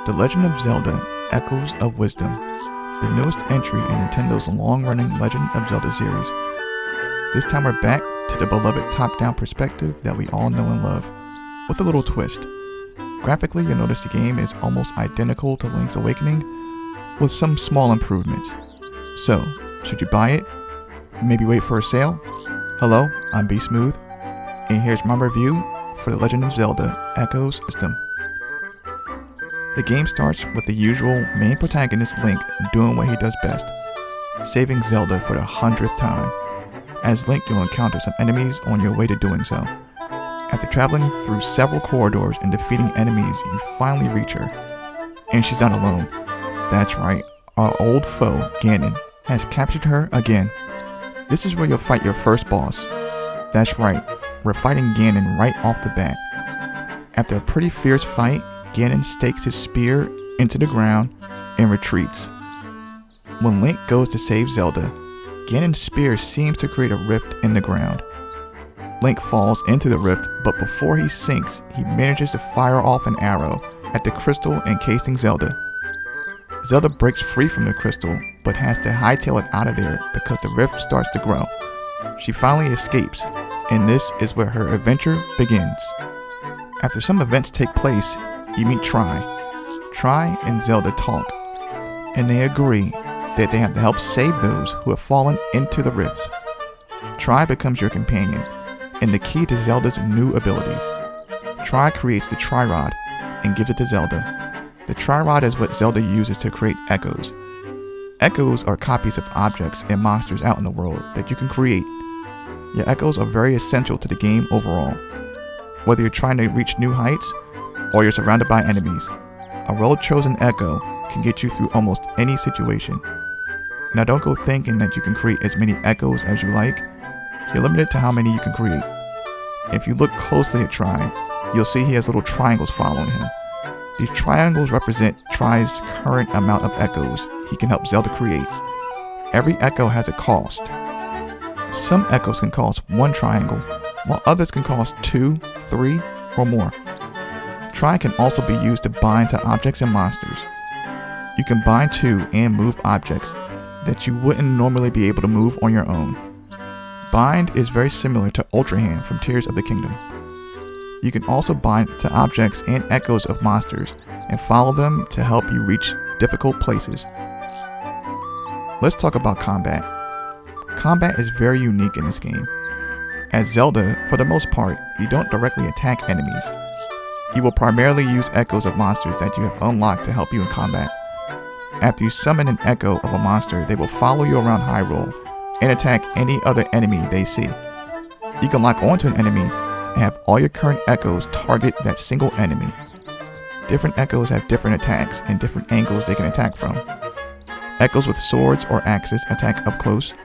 The Legend of Zelda: Echoes of Wisdom, the newest entry in Nintendo's long-running Legend of Zelda series. This time we're back to the beloved top-down perspective that we all know and love, with a little twist. Graphically, you'll notice the game is almost identical to Link's Awakening, with some small improvements. So, should you buy it? Maybe wait for a sale? Hello, I'm B Smooth, and here's my review for The Legend of Zelda: Echoes of Wisdom. The game starts with the usual main protagonist Link doing what he does best, saving Zelda for the 100th time. As Link, you'll encounter some enemies on your way to doing so. After traveling through several corridors and defeating enemies, you finally reach her. And she's not alone. That's right, our old foe, Ganon, has captured her again. This is where you'll fight your first boss. That's right, we're fighting Ganon right off the bat. After a pretty fierce fight, Ganon stakes his spear into the ground and retreats. When Link goes to save Zelda, Ganon's spear seems to create a rift in the ground. Link falls into the rift, but before he sinks, he manages to fire off an arrow at the crystal encasing Zelda. Zelda breaks free from the crystal, but has to hightail it out of there because the rift starts to grow. She finally escapes, and this is where her adventure begins. After some events take place, you meet Tri. Tri and Zelda talk, and they agree that they have to help save those who have fallen into the rift. Tri becomes your companion, and the key to Zelda's new abilities. Tri creates the Tri-Rod and gives it to Zelda. The Tri-Rod is what Zelda uses to create echoes. Echoes are copies of objects and monsters out in the world that you can create. Your echoes are very essential to the game overall. Whether you're trying to reach new heights, or you're surrounded by enemies, a well-chosen echo can get you through almost any situation. Now don't go thinking that you can create as many echoes as you like. You're limited to how many you can create. If you look closely at Tri, you'll see he has little triangles following him. These triangles represent Tri's current amount of echoes he can help Zelda create. Every echo has a cost. Some echoes can cost 1 triangle, while others can cost 2, 3, or more. Tri can also be used to bind to objects and monsters. You can bind to and move objects that you wouldn't normally be able to move on your own. Bind is very similar to Ultra Hand from Tears of the Kingdom. You can also bind to objects and echoes of monsters and follow them to help you reach difficult places. Let's talk about combat. Combat is very unique in this game. As Zelda, for the most part, you don't directly attack enemies. You will primarily use echoes of monsters that you have unlocked to help you in combat. After you summon an echo of a monster, they will follow you around Hyrule and attack any other enemy they see. You can lock onto an enemy and have all your current echoes target that single enemy. Different echoes have different attacks and different angles they can attack from. Echoes with swords or axes attack up close.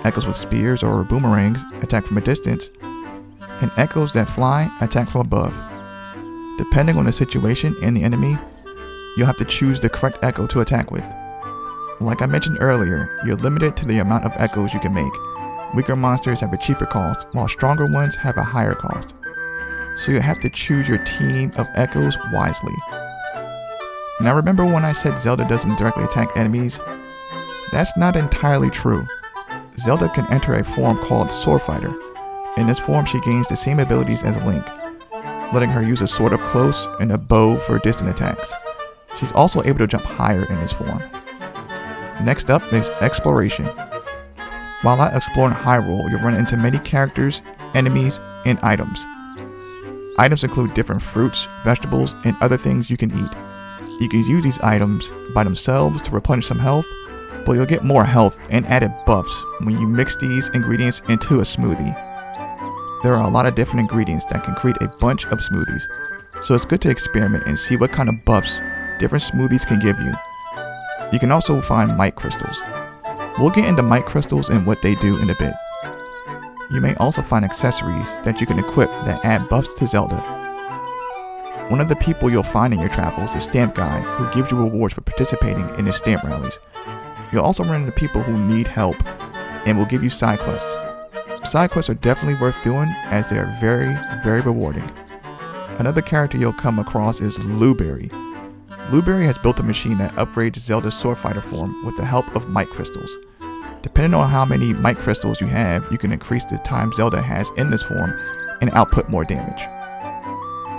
Echoes with spears or boomerangs attack from a distance. And echoes that fly attack from above. Depending on the situation and the enemy, you'll have to choose the correct echo to attack with. Like I mentioned earlier, you're limited to the amount of echoes you can make. Weaker monsters have a cheaper cost, while stronger ones have a higher cost. So you have to choose your team of echoes wisely. Now remember when I said Zelda doesn't directly attack enemies? That's not entirely true. Zelda can enter a form called Sword Fighter. In this form she gains the same abilities as Link, letting her use a sword up close and a bow for distant attacks. She's also able to jump higher in this form. Next up is Exploration. While out exploring Hyrule, you'll run into many characters, enemies, and items. Items include different fruits, vegetables, and other things you can eat. You can use these items by themselves to replenish some health, but you'll get more health and added buffs when you mix these ingredients into a smoothie. There are a lot of different ingredients that can create a bunch of smoothies, so it's good to experiment and see what kind of buffs different smoothies can give you. You can also find might crystals. We'll get into might crystals and what they do in a bit. You may also find accessories that you can equip that add buffs to Zelda. One of the people you'll find in your travels is Stamp Guy, who gives you rewards for participating in his stamp rallies. You'll also run into people who need help and will give you side quests. Side quests are definitely worth doing as they are very rewarding. Another character you'll come across is Blueberry. Blueberry has built a machine that upgrades Zelda's sword fighter form with the help of might crystals. Depending on how many might crystals you have, you can increase the time Zelda has in this form and output more damage.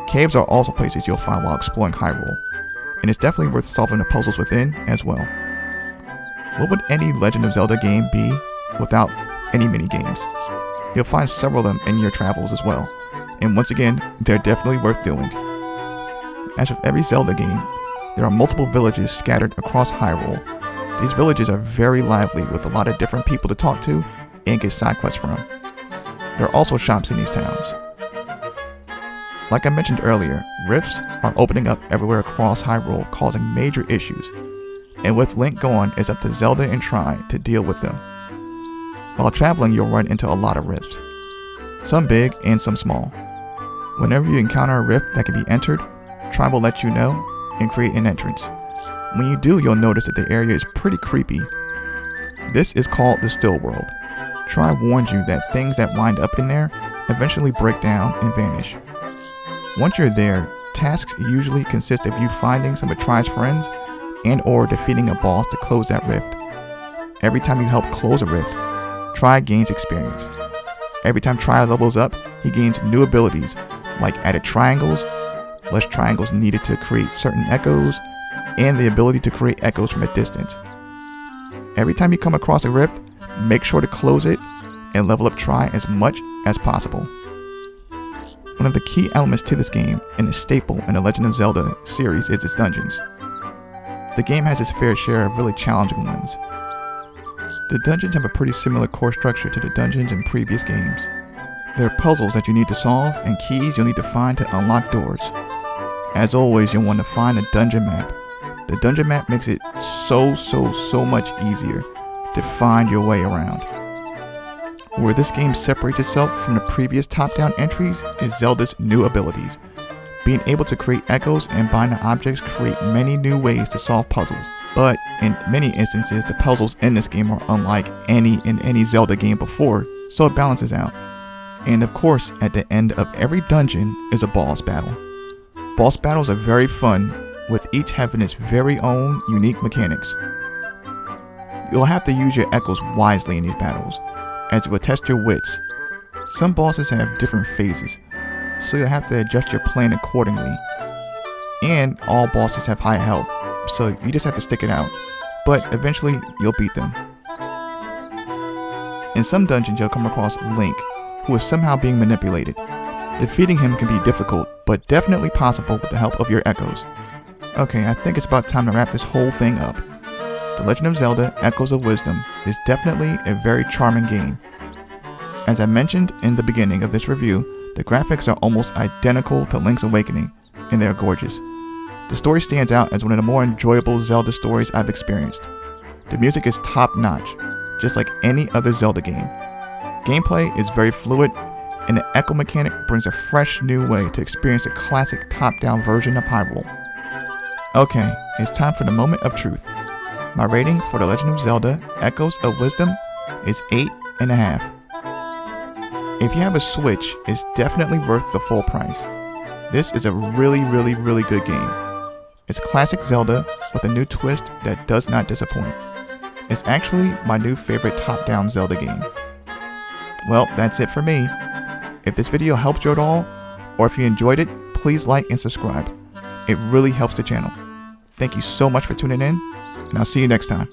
Caves are also places you'll find while exploring Hyrule, and it's definitely worth solving the puzzles within as well. What would any Legend of Zelda game be without any mini-games? You'll find several of them in your travels as well, and once again, they're definitely worth doing. As with every Zelda game, there are multiple villages scattered across Hyrule. These villages are very lively with a lot of different people to talk to and get side quests from. There are also shops in these towns. Like I mentioned earlier, rifts are opening up everywhere across Hyrule, causing major issues, and with Link gone, it's up to Zelda and Tri to deal with them. While traveling, you'll run into a lot of rifts, some big and some small. Whenever you encounter a rift that can be entered, Tri will let you know and create an entrance. When you do, you'll notice that the area is pretty creepy. This is called the Still World. Tri warns you that things that wind up in there eventually break down and vanish. Once you're there, tasks usually consist of you finding some of Tri's friends and or defeating a boss to close that rift. Every time you help close a rift, Tri gains experience. Every time Tri levels up, he gains new abilities like added triangles, less triangles needed to create certain echoes, and the ability to create echoes from a distance. Every time you come across a rift, make sure to close it and level up Tri as much as possible. One of the key elements to this game, and a staple in the Legend of Zelda series, is its dungeons. The game has its fair share of really challenging ones. The dungeons have a pretty similar core structure to the dungeons in previous games. There are puzzles that you need to solve and keys you'll need to find to unlock doors. As always, you'll want to find a dungeon map. The dungeon map makes it so much easier to find your way around. Where this game separates itself from the previous top-down entries is Zelda's new abilities. Being able to create echoes and bind the objects create many new ways to solve puzzles, but in many instances the puzzles in this game are unlike any Zelda game before, so it balances out. And of course, at the end of every dungeon is a boss battle. Boss battles are very fun, with each having its very own unique mechanics. You'll have to use your echoes wisely in these battles, as it will test your wits. Some bosses have different phases, so you'll have to adjust your plan accordingly. And all bosses have high health, so you just have to stick it out, but eventually you'll beat them. In some dungeons you'll come across Link, who is somehow being manipulated. Defeating him can be difficult, but definitely possible with the help of your echoes. Okay, I think it's about time to wrap this whole thing up. The Legend of Zelda Echoes of Wisdom is definitely a very charming game. As I mentioned in the beginning of this review, the graphics are almost identical to Link's Awakening, and they are gorgeous. The story stands out as one of the more enjoyable Zelda stories I've experienced. The music is top-notch, just like any other Zelda game. Gameplay is very fluid, and the echo mechanic brings a fresh new way to experience the classic top-down version of Hyrule. Okay, it's time for the moment of truth. My rating for The Legend of Zelda Echoes of Wisdom is 8.5. If you have a Switch, it's definitely worth the full price. This is a really good game. It's classic Zelda with a new twist that does not disappoint. It's actually my new favorite top-down Zelda game. Well, that's it for me. If this video helped you at all, or if you enjoyed it, please like and subscribe. It really helps the channel. Thank you so much for tuning in, and I'll see you next time.